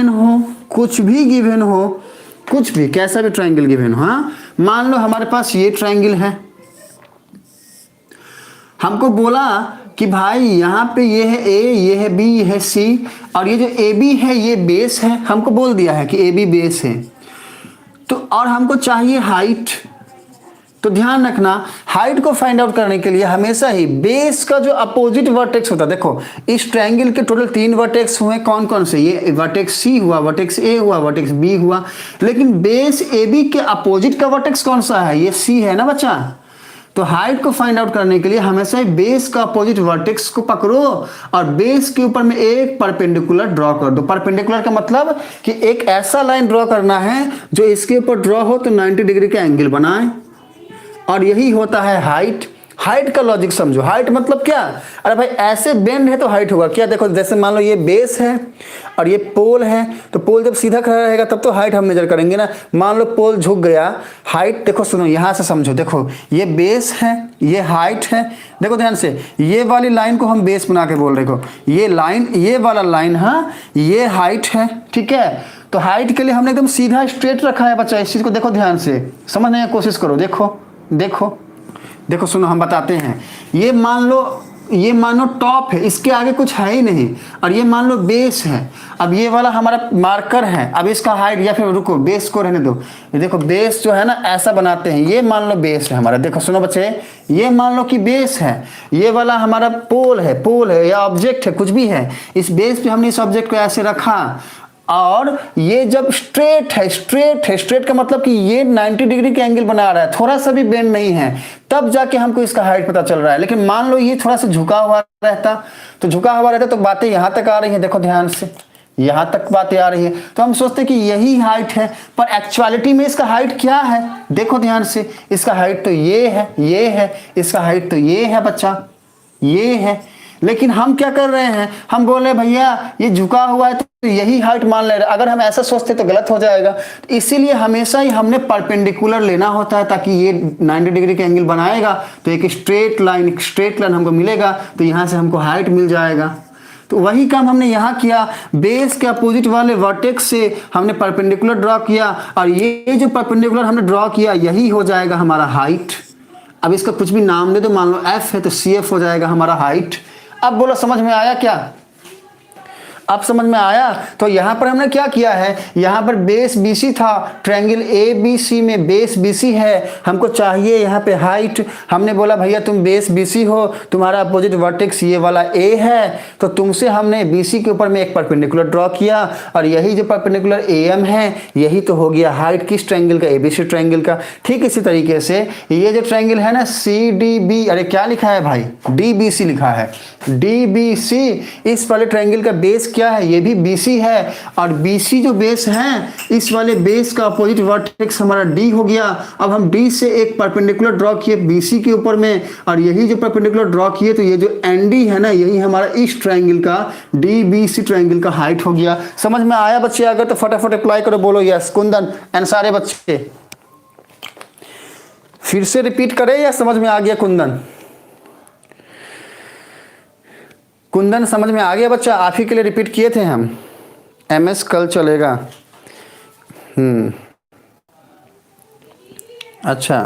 हो, कुछ भी गिवन हो, कुछ भी कैसा भी ट्रायंगल गिवन हो, हाँ मान लो हमारे पास ये ट्रायंगल है, हमको बोला कि भाई यहाँ पे ये है ए, ये है बी, ये है सी, और ये जो ए बी है ये बेस है, हमको बोल दिया है कि ए बी बेस है। तो और हमको चाहिए हाइट। तो ध्यान रखना, हाइट को फाइंड आउट करने के लिए हमेशा ही बेस का जो अपोजिट वर्टेक्स होता है, देखो इस ट्रायंगल के टोटल 3 वर्टेक्स हुए, कौन कौन से, ये वर्टेक्स सी हुआ, वर्टेक्स ए हुआ, वर्टेक्स बी हुआ, लेकिन बेस ए बी के अपोजिट का वर्टेक्स कौन सा है, ये सी है ना बच्चा। तो हाइट को फाइंड आउट करने के लिए हमेशा ही बेस का अपोजिट वर्टेक्स को पकड़ो और बेस के ऊपर में एक परपेंडिकुलर ड्रॉ कर दो। परपेंडिकुलर का मतलब कि एक ऐसा लाइन ड्रॉ करना है जो इसके ऊपर ड्रॉ हो तो 90 डिग्री का एंगल बनाए, और यही होता है हाइट। हाइट का लॉजिक समझो, हाइट मतलब क्या, अरे भाई ऐसे बेंड है तो हाइट होगा क्या, देखो जैसे मान लो ये बेस है और ये पोल है, तो पोल जब सीधा खड़ा रहेगा तब तो हाइट हम मेजर करेंगे ना। मान लो पोल झुक गया, हाइट देखो, सुनो यहाँ से समझो, देखो ये बेस है, ये हाइट है, देखो ध्यान से, ये वाली लाइन को हम बेस बना के बोल रहे हो, ये लाइन, ये वाला लाइन, हाँ ये हाइट है, ठीक है। तो हाइट के लिए हमने एकदम सीधा स्ट्रेट रखा है बच्चा, इस चीज को देखो ध्यान से समझने की कोशिश करो, देखो देखो देखो, सुनो हम बताते हैं। ये मान लो टॉप है, इसके आगे कुछ है ही नहीं, और ये मान लो बेस है। अब ये वाला हमारा मार्कर है, अब इसका हाइट, या फिर रुको बेस को रहने दो, ये देखो बेस जो है ना ऐसा बनाते हैं, ये मान लो बेस है हमारा, देखो सुनो बच्चे, ये मान लो कि बेस है, ये वाला हमारा पोल है या ऑब्जेक्ट है, कुछ भी है, इस बेस पे हमने इस ऑब्जेक्ट को ऐसे रखा, और ये जब स्ट्रेट का मतलब कि ये 90 डिग्री के एंगल बना रहा है, थोड़ा सा भी बेंड नहीं है, तब जाके हमको इसका हाइट पता चल रहा है। लेकिन मान लो ये थोड़ा सा झुका हुआ रहता, तो बातें यहां तक आ रही हैं, देखो ध्यान से यहां तक बातें आ रही है, तो हम सोचते कि यही हाइट है, पर एक्चुअलिटी में इसका हाइट क्या है, देखो ध्यान से, इसका हाइट तो ये है, इसका हाइट तो ये है बच्चा, ये है। लेकिन हम क्या कर रहे हैं, हम बोल रहे हैं भैया ये झुका हुआ है तो यही हाइट मान ले रहे। अगर हम ऐसा सोचते तो गलत हो जाएगा, तो इसीलिए हमेशा ही हमने परपेंडिकुलर लेना होता है, ताकि ये 90 डिग्री का एंगल बनाएगा तो एक स्ट्रेट लाइन हमको मिलेगा, तो यहाँ से हमको हाइट मिल जाएगा। तो वही काम हमने यहाँ किया, बेस के अपोजिट वाले वर्टेक्स से हमने परपेंडिकुलर ड्रॉ किया, और ये जो परपेंडिकुलर हमने ड्रॉ किया यही हो जाएगा हमारा हाइट। अब इसका कुछ भी नाम दे दो, मान लो एफ है तो सी एफ हो जाएगा हमारा हाइट। अब बोलो समझ में आया क्या, अब समझ में आया। तो यहां पर हमने क्या किया है, यहां पर बेस BC था, ट्रायंगल ABC में बेस BC है, हमको चाहिए यहां पे हाइट। हमने बोला भैया तुम बेस BC हो, तुम्हारा अपोजिट वर्टेक्स ये वाला A है, तो तुमसे हमने BC के ऊपर में एक परपेंडिकुलर ड्रॉ किया, और यही जो परपेंडिकुलर AM है यही तो हो गया हाइट किस ट्रायंगल का, ABC ट्रायंगल का। ठीक इसी तरीके से ये जो ट्रायंगल है ना CDB, अरे क्या लिखा है भाई, DBC लिखा है, DBC, इस वाले ट्रायंगल का बेस क्या है, ये भी BC है, और BC जो बेस है, इस वाले बेस का अपोजिट वर्टेक्स हमारा D हो गया। अब हम D से एक परपेंडिकुलर ड्रॉ किए BC के ऊपर में, और यही जो परपेंडिकुलर ड्रॉ किए तो ये जो ND है ना, यही हमारा इस ट्रायंगल का DBC ट्रायंगल का हाइट हो गया। समझ में आया बच्चे? अगर तो फटाफट अप्लाई करो, बोलो यस। कुंदन एंड सारे बच्चे फिर से रिपीट करें या समझ में आ गया? कुंदन समझ में आ गया बच्चा? आप ही के लिए रिपीट किए थे हम, MS कल चलेगा। अच्छा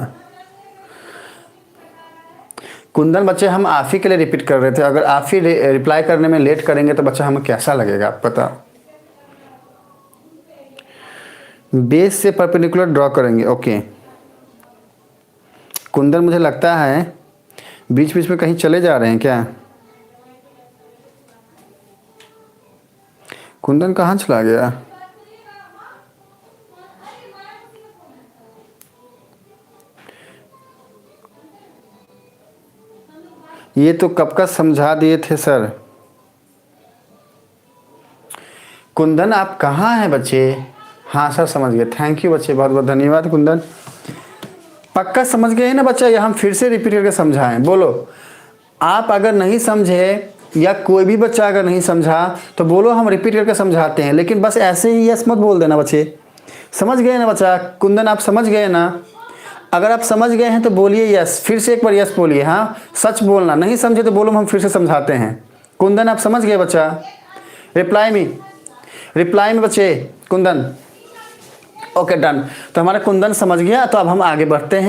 कुंदन बच्चे हम आप ही के लिए रिपीट कर रहे थे, अगर आप ही रिप्लाई करने में लेट करेंगे तो बच्चा हमें कैसा लगेगा आप पता। बेस से परपेंडिकुलर ड्रॉ करेंगे, ओके। कुंदन मुझे लगता है बीच बीच में कहीं चले जा रहे हैं क्या? कुंदन कहाँ चला गया? ये तो कब का समझा दिए थे सर। कुंदन आप कहाँ हैं बच्चे? हाँ सर समझ गए, थैंक यू बच्चे, बहुत बहुत धन्यवाद कुंदन। पक्का समझ गए ना बच्चा, या हम फिर से रिपीट करके समझाएं? बोलो आप अगर नहीं समझे, या कोई भी बच्चा अगर नहीं समझा तो बोलो हम रिपीट करके समझाते हैं, लेकिन बस ऐसे ही यस मत बोल देना बच्चे। समझ गए ना बच्चा? कुंदन आप समझ गए ना? अगर आप समझ गए हैं तो बोलिए यस, फिर से एक बार यस बोलिए। हाँ सच बोलना, नहीं समझे तो बोलो हम फिर से समझाते हैं। कुंदन आप समझ गए बच्चा? Reply me. रिप्लाई में बच्चे कुंदन, ओके डन। तो हमारा कुंदन समझ गया, तो अब हम आगे बढ़ते हैं।